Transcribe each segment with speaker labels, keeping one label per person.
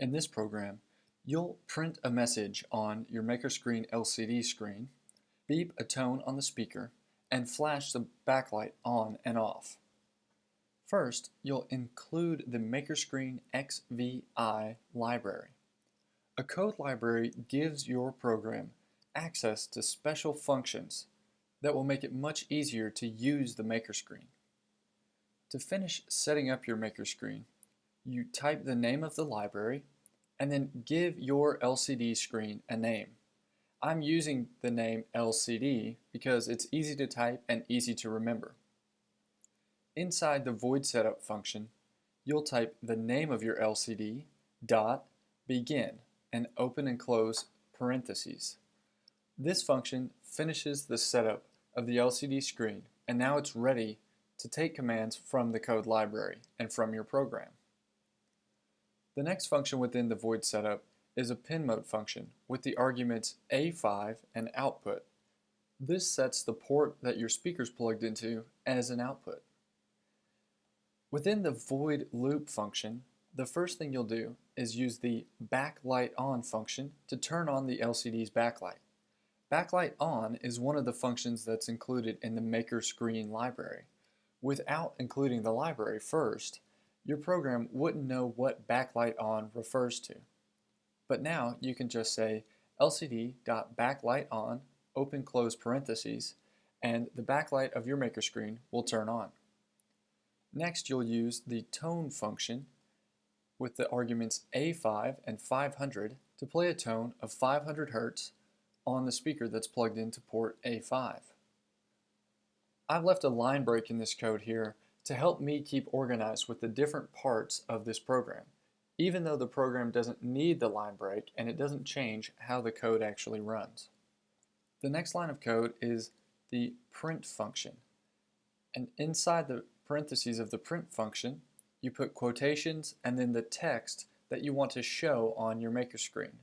Speaker 1: In this program, you'll print a message on your MakerScreen LCD screen, beep a tone on the speaker, and flash the backlight on and off. First, you'll include the MakerScreen XVI library. A code library gives your program access to special functions that will make it much easier to use the MakerScreen. To finish setting up your MakerScreen, you type the name of the library and then give your LCD screen a name. I'm using the name LCD because it's easy to type and easy to remember. Inside the void setup function, you'll type the name of your LCD, dot, begin, and open and close parentheses. This function finishes the setup of the LCD screen, and now it's ready to take commands from the code library and from your program. The next function within the void setup is a pin mode function with the arguments A5 and output. This sets the port that your speaker's plugged into as an output. Within the void loop function, the first thing you'll do is use the backlight on function to turn on the LCD's backlight. Backlight on is one of the functions that's included in the MakerScreen library. Without including the library first, your program wouldn't know what backlight on refers to. But now you can just say lcd.backlighton, open close parentheses, and the backlight of your MakerScreen will turn on. Next, you'll use the tone function with the arguments A5 and 500 to play a tone of 500 Hz on the speaker that's plugged into port A5. I've left a line break in this code here to help me keep organized with the different parts of this program, even though the program doesn't need the line break and it doesn't change how the code actually runs. The next line of code is the print function, and inside the parentheses of the print function, you put quotations and then the text that you want to show on your MakerScreen.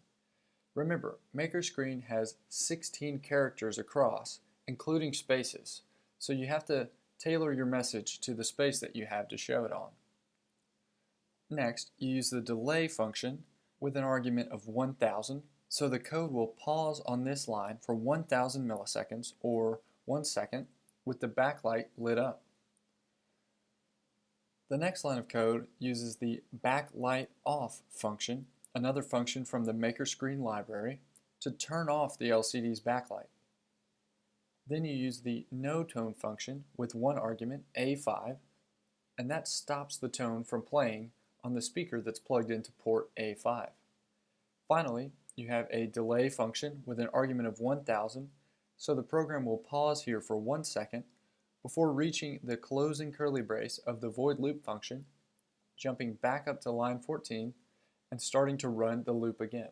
Speaker 1: Remember, MakerScreen has 16 characters across, including spaces, so you have to tailor your message to the space that you have to show it on. Next, you use the delay function with an argument of 1000, so the code will pause on this line for 1000 milliseconds or 1 second with the backlight lit up. The next line of code uses the backlight off function, another function from the MakerScreen library, to turn off the LCD's backlight. Then you use the no tone function with one argument, A5, and that stops the tone from playing on the speaker that's plugged into port A5. Finally, you have a delay function with an argument of 1000, so the program will pause here for 1 second before reaching the closing curly brace of the void loop function, jumping back up to line 14, and starting to run the loop again.